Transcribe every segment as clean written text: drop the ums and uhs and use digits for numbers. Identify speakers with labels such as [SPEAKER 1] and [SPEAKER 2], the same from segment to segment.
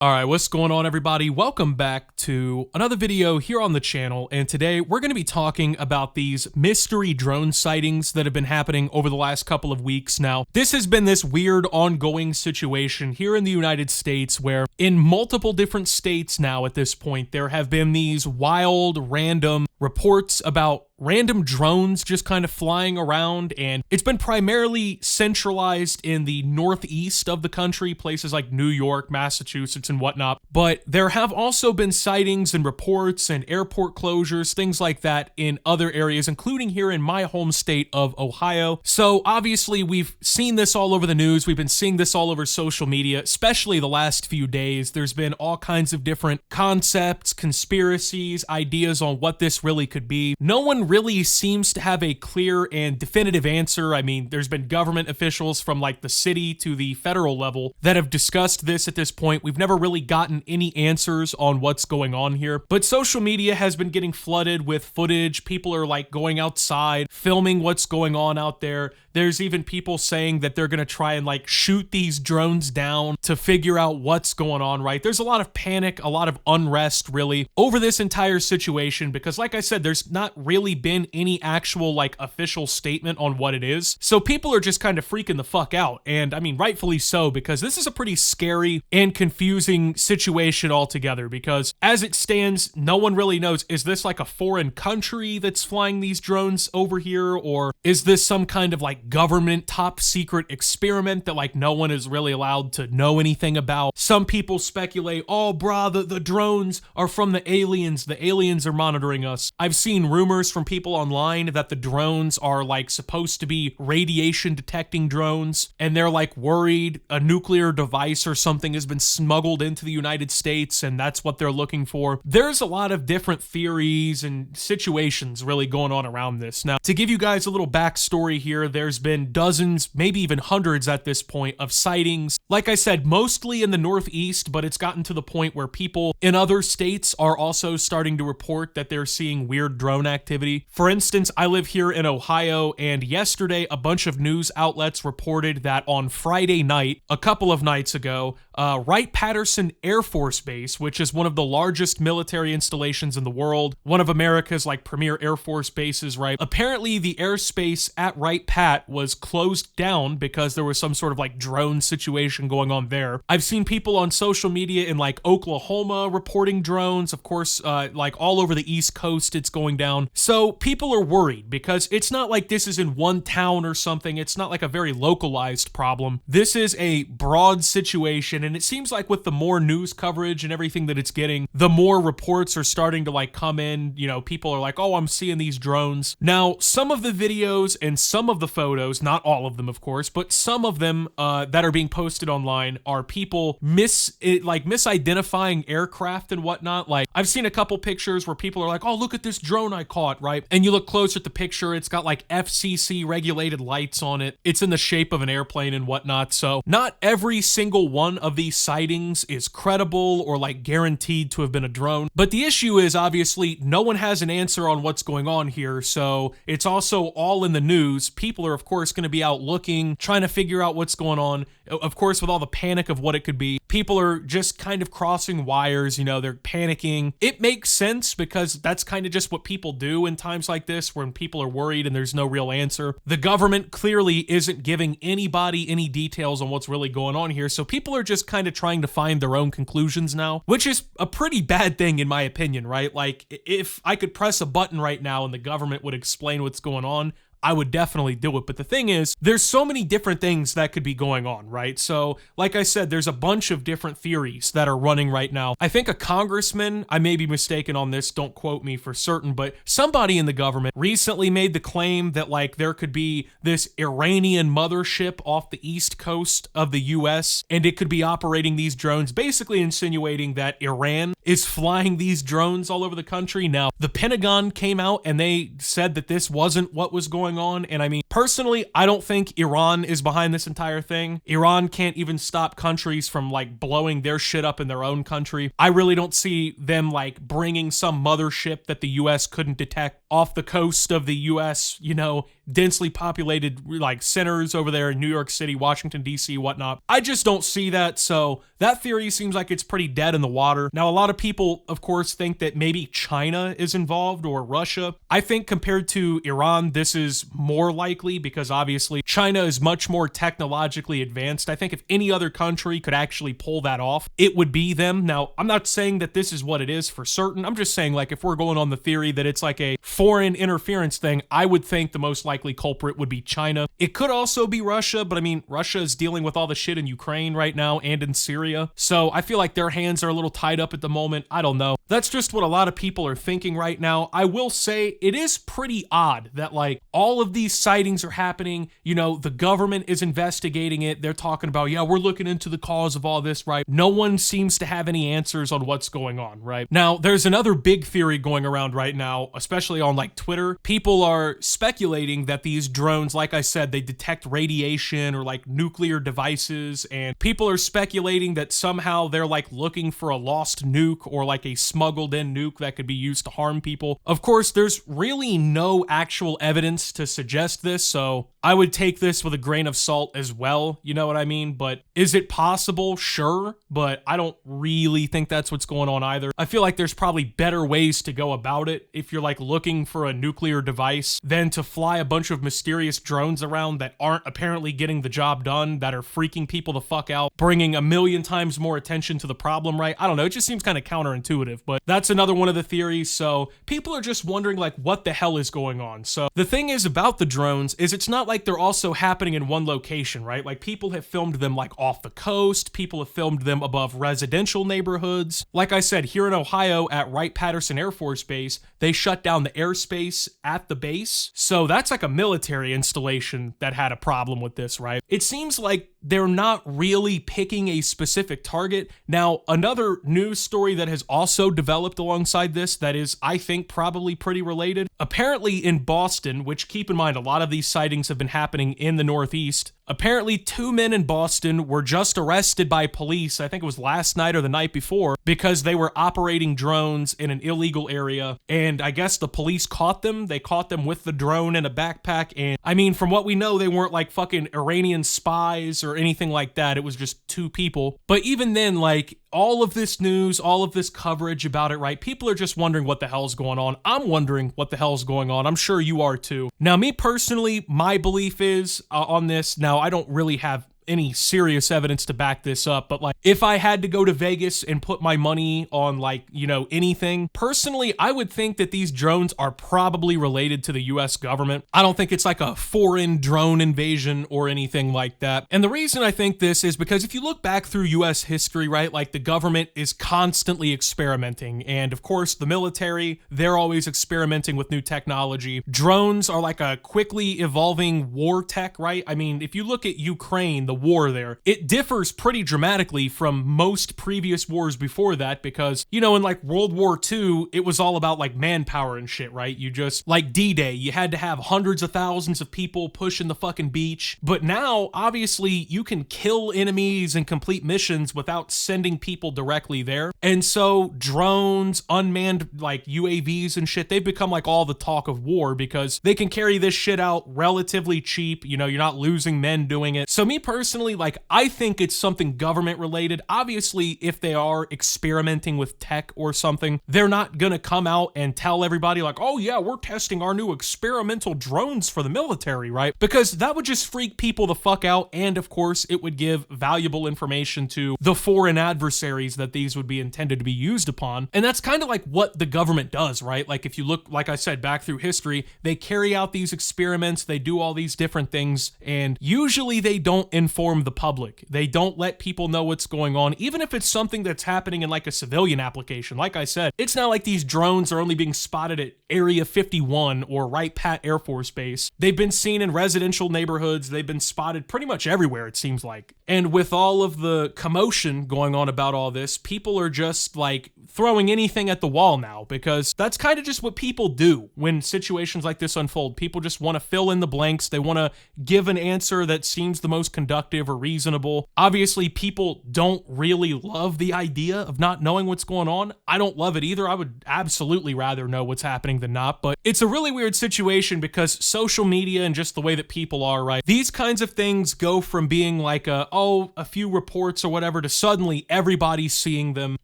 [SPEAKER 1] Alright, what's going on everybody? Welcome back to another video here on the channel, and today we're going to be talking about these mystery drone sightings that have been happening over the last couple of weeks now. This has been this weird ongoing situation here in the United States where in multiple different states now at this point there have been these wild, random reports about random drones just kind of flying around, and it's been primarily centralized in the northeast of the country, places like New York, Massachusetts, and whatnot. But there have also been sightings and reports and airport closures, things like that in other areas, including here in my home state of Ohio. So obviously we've seen this all over the news. We've been seeing this all over social media, especially the last few days. There's been all kinds of different concepts, conspiracies, ideas on what this really could be. No one really seems to have a clear and definitive answer. I mean, there's been government officials from like the city to the federal level that have discussed this at this point. We've never really gotten any answers on what's going on here, but social media has been getting flooded with footage. People are like going outside, filming what's going on out there. There's even people saying that they're gonna try and like shoot these drones down to figure out what's going on, right? There's a lot of panic, a lot of unrest really over this entire situation because like I said, there's not really been any actual like official statement on what it is. So people are just kind of freaking the fuck out. And I mean, rightfully so, because this is a pretty scary and confusing situation altogether, because as it stands, no one really knows, is this like a foreign country that's flying these drones over here? Or is this some kind of like government top secret experiment that like no one is really allowed to know anything about? Some people speculate, oh brah, the drones are from the aliens are monitoring us. I've seen rumors from people online that the drones are like supposed to be radiation detecting drones, and they're like worried a nuclear device or something has been smuggled into the United States and that's what they're looking for. There's a lot of different theories and situations really going on around this. Now, to give you guys a little backstory here, there's been dozens, maybe even hundreds at this point of sightings. Like I said, mostly in the Northeast, but it's gotten to the point where people in other states are also starting to report that they're seeing weird drone activity. For instance, I live here in Ohio, and yesterday a bunch of news outlets reported that on Friday night, a couple of nights ago, Wright-Patterson Air Force Base, which is one of the largest military installations in the world, one of America's like premier Air Force bases, right? Apparently the airspace at Wright-Pat was closed down because there was some sort of like drone situation going on there. I've seen people on social media in like Oklahoma reporting drones. Of course, like all over the East Coast, it's going down. So people are worried because it's not like this is in one town or something. It's not like a very localized problem. This is a broad situation, and it seems like with the more news coverage and everything that it's getting, the more reports are starting to like come in. You know, people are like, oh, I'm seeing these drones. Now, some of the videos and some of the photos, not all of them of course, but some of them that are being posted online are people misidentifying aircraft and whatnot. Like I've seen a couple pictures where people are like, oh, look at this drone I caught, right? And you look closer at the picture, it's got like FCC regulated lights on it. It's in the shape of an airplane and whatnot. So not every single one of these sightings is credible or like guaranteed to have been a drone. But the issue is obviously no one has an answer on what's going on here. So it's also all in the news. People are of course going to be out looking, trying to figure out what's going on. Of course, with all the panic of what it could be, people are just kind of crossing wires, you know, they're panicking. It makes sense because that's kind of just what people do in times like this when people are worried and there's no real answer. The government clearly isn't giving anybody any details on what's really going on here, so people are just kind of trying to find their own conclusions now, which is a pretty bad thing in my opinion, right? Like, if I could press a button right now and the government would explain what's going on, I would definitely do it. But the thing is, there's so many different things that could be going on, right? So, like I said, there's a bunch of different theories that are running right now. I think a congressman, I may be mistaken on this, don't quote me for certain, but somebody in the government recently made the claim that like there could be this Iranian mothership off the east coast of the US, and it could be operating these drones, basically insinuating that Iran is flying these drones all over the country. Now, the Pentagon came out and they said that this wasn't what was going on. And I mean, personally, I don't think Iran is behind this entire thing. Iran can't even stop countries from like blowing their shit up in their own country. I really don't see them like bringing some mothership that the US couldn't detect off the coast of the US, you know, densely populated like centers over there in New York City, Washington, D.C., whatnot. I just don't see that, so that theory seems like it's pretty dead in the water. Now, a lot of people, of course, think that maybe China is involved or Russia. I think compared to Iran, this is more likely because obviously China is much more technologically advanced. I think if any other country could actually pull that off, it would be them. Now, I'm not saying that this is what it is for certain. I'm just saying, like, if we're going on the theory that it's like a foreign interference thing, I would think the most likely culprit would be China. It could also be Russia, but I mean, Russia is dealing with all the shit in Ukraine right now and in Syria. So I feel like their hands are a little tied up at the moment. I don't know. That's just what a lot of people are thinking right now. I will say it is pretty odd that like all of these sightings are happening. You know, the government is investigating it. They're talking about, yeah, we're looking into the cause of all this, right? No one seems to have any answers on what's going on, right? Now, there's another big theory going around right now, especially on like Twitter. People are speculating that these drones, like I said, they detect radiation or like nuclear devices, and people are speculating that somehow they're like looking for a lost nuke or like a smuggled in nuke that could be used to harm people. Of course, there's really no actual evidence to suggest this, so I would take this with a grain of salt as well, you know what I mean? But is it possible? Sure, but I don't really think that's what's going on either. I feel like there's probably better ways to go about it if you're like looking for a nuclear device than to fly a bunch of mysterious drones around that aren't apparently getting the job done, that are freaking people the fuck out, bringing a million times more attention to the problem, right? I don't know, it just seems kind of counterintuitive, but that's another one of the theories. So people are just wondering like what the hell is going on. So the thing is about the drones is it's not like they're also happening in one location, right? Like people have filmed them like off the coast, people have filmed them above residential neighborhoods. Like I said, here in Ohio at Wright-Patterson Air Force Base, they shut down the airspace at the base. So that's like a military installation that had a problem with this, right? It seems like they're not really picking a specific target. Now, another news story that has also developed alongside this that is, I think, probably pretty related. Apparently in Boston, which keep in mind, a lot of these sightings have been happening in the Northeast. Apparently, 2 men in Boston were just arrested by police, I think it was last night or the night before, because they were operating drones in an illegal area, and I guess the police caught them. They caught them with the drone in a backpack, and I mean, from what we know, they weren't like fucking Iranian spies or anything like that. It was just 2 people. But even then, like, all of this news, all of this coverage about it, right? People are just wondering what the hell's going on. I'm wondering what the hell's going on. I'm sure you are too. Now, me personally, my belief is on this. Now, I don't really have any serious evidence to back this up, but like if I had to go to Vegas and put my money on like, you know, anything, personally, I would think that these drones are probably related to the US government. I don't think it's like a foreign drone invasion or anything like that. And the reason I think this is because if you look back through US history, right, like the government is constantly experimenting. And of course, the military, they're always experimenting with new technology. Drones are like a quickly evolving war tech, right? I mean, if you look at Ukraine, the war there, it differs pretty dramatically from most previous wars before that because, you know, in like World War II, it was all about like manpower and shit, right? You just, like D-Day, you had to have hundreds of thousands of people pushing the fucking beach. But now, obviously, you can kill enemies and complete missions without sending people directly there. And so drones, unmanned like UAVs and shit, they've become like all the talk of war because they can carry this shit out relatively cheap. You know, you're not losing men doing it. So me personally, like, I think it's something government related. Obviously, if they are experimenting with tech or something, they're not gonna come out and tell everybody like, oh yeah, we're testing our new experimental drones for the military, right? Because that would just freak people the fuck out. And of course, it would give valuable information to the foreign adversaries that these would be intended to be used upon. And that's kind of like what the government does, right? Like if you look, like I said, back through history, they carry out these experiments, they do all these different things, and usually they don't inform the public. They don't let people know what's going on, even if it's something that's happening in like a civilian application. Like I said, it's not like these drones are only being spotted at Area 51 or Wright-Pat Air Force Base. They've been seen in residential neighborhoods. They've been spotted pretty much everywhere, it seems like. And with all of the commotion going on about all this, people are just like throwing anything at the wall now, because that's kind of just what people do when situations like this unfold. People just want to fill in the blanks. They want to give an answer that seems the most conductive or reasonable. Obviously, people don't really love the idea of not knowing what's going on. I don't love it either. I would absolutely rather know what's happening than not, but it's a really weird situation because social media and just the way that people are, right? These kinds of things go from being like a few reports or whatever to suddenly everybody's seeing them.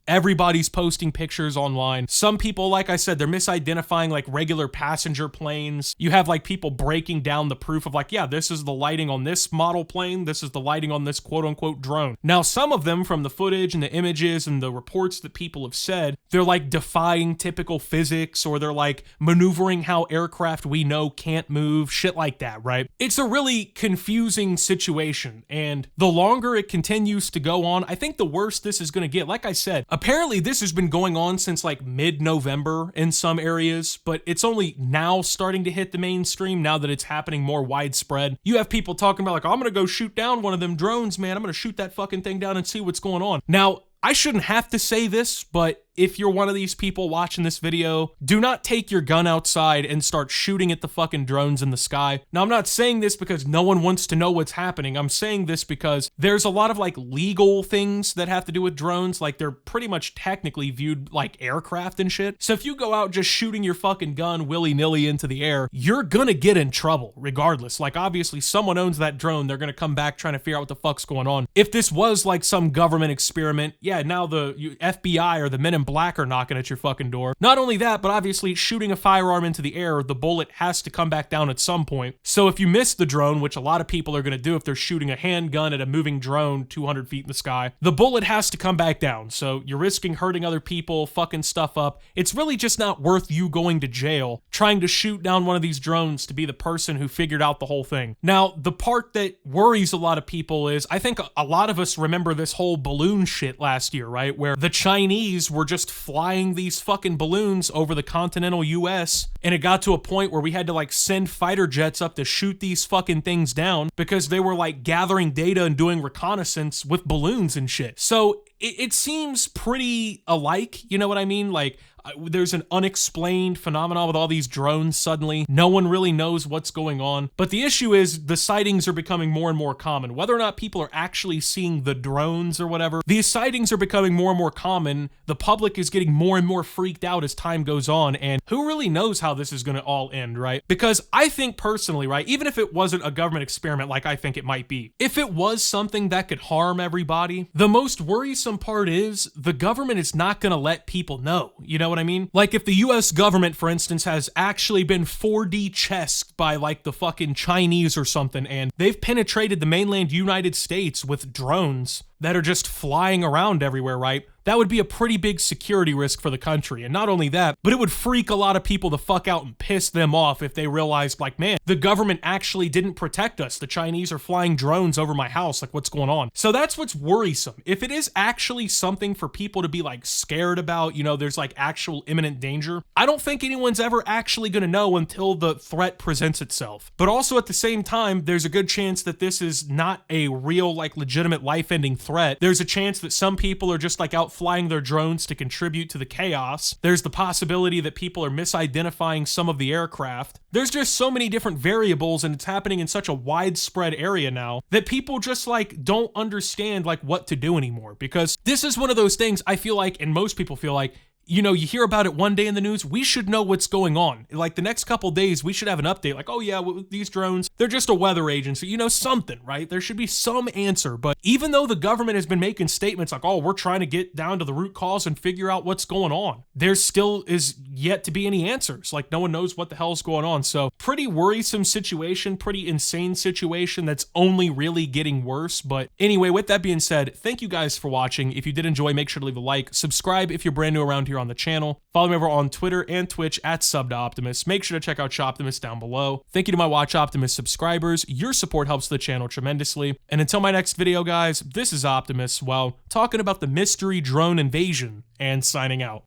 [SPEAKER 1] Everybody's posting pictures online. Some people, like I said, they're misidentifying like regular passenger planes. You have like people breaking down the proof of like, yeah, this is the lighting on this model plane. This is the lighting on this quote unquote drone. Now, some of them from the footage and the images and the reports that people have said, they're like defying typical physics, or they're like maneuvering how aircraft we know can't move, shit like that, right? It's a really confusing situation, and the longer it continues to go on, I think the worse this is going to get. Like I said, apparently this has been going on since like mid-November in some areas, but it's only now starting to hit the mainstream now that it's happening more widespread. You have people talking about like, I'm gonna go shoot down one of them drones, man. I'm gonna shoot that fucking thing down and see what's going on. Now, I shouldn't have to say this, but if you're one of these people watching this video, do not take your gun outside and start shooting at the fucking drones in the sky. Now, I'm not saying this because no one wants to know what's happening. I'm saying this because there's a lot of like legal things that have to do with drones. Like they're pretty much technically viewed like aircraft and shit. So if you go out just shooting your fucking gun willy-nilly into the air, you're gonna get in trouble regardless. Like obviously someone owns that drone. They're gonna come back trying to figure out what the fuck's going on. If this was like some government experiment, yeah, now the FBI or the Men in Black are knocking at your fucking door. Not only that, but obviously shooting a firearm into the air, the bullet has to come back down at some point. So if you miss the drone, which a lot of people are going to do if they're shooting a handgun at a moving drone 200 feet in the sky, the bullet has to come back down. So you're risking hurting other people, fucking stuff up. It's really just not worth you going to jail trying to shoot down one of these drones to be the person who figured out the whole thing. Now, the part that worries a lot of people is, I think a lot of us remember this whole balloon shit last year, right? Where the Chinese were just flying these fucking balloons over the continental US, and it got to a point where we had to like send fighter jets up to shoot these fucking things down because they were like gathering data and doing reconnaissance with balloons and shit. So it seems pretty alike, you know what I mean? Like there's an unexplained phenomenon with all these drones suddenly. No one really knows what's going on. But the issue is the sightings are becoming more and more common. Whether or not people are actually seeing the drones or whatever, these sightings are becoming more and more common. The public is getting more and more freaked out as time goes on. And who really knows how this is going to all end, right? Because I think personally, right, even if it wasn't a government experiment like I think it might be, if it was something that could harm everybody, the most worrisome part is the government is not going to let people know. You know what I mean? Like if the US government, for instance, has actually been 4D chessed by like the fucking Chinese or something, and they've penetrated the mainland United States with drones that are just flying around everywhere, right? That would be a pretty big security risk for the country. And not only that, but it would freak a lot of people the fuck out and piss them off if they realized, like, man, the government actually didn't protect us. The Chinese are flying drones over my house. Like, what's going on? So that's what's worrisome. If it is actually something for people to be like scared about, you know, there's like actual imminent danger, I don't think anyone's ever actually going to know until the threat presents itself. But also at the same time, there's a good chance that this is not a real, like, legitimate life-ending threat. There's a chance that some people are just like out flying their drones to contribute to the chaos. There's the possibility that people are misidentifying some of the aircraft. There's just so many different variables, and it's happening in such a widespread area now that people just like don't understand like what to do anymore, because this is one of those things I feel like, and most people feel like, you know, you hear about it one day in the news, we should know what's going on. Like the next couple days, we should have an update like, oh yeah, these drones, they're just a weather agency, you know, something, right? There should be some answer. But even though the government has been making statements like, oh, we're trying to get down to the root cause and figure out what's going on, there still is yet to be any answers. Like no one knows what the hell's going on. So pretty worrisome situation, pretty insane situation that's only really getting worse. But anyway, with that being said, thank you guys for watching. If you did enjoy, make sure to leave a like, subscribe if you're brand new around here on the channel. Follow me over on Twitter and Twitch at @SubToOptimus. Make sure to check out Shoptimus down below. Thank you to my Watch Optimus subscribers. Your support helps the channel tremendously. And until my next video, guys, this is Optimus, well, talking about the mystery drone invasion and signing out.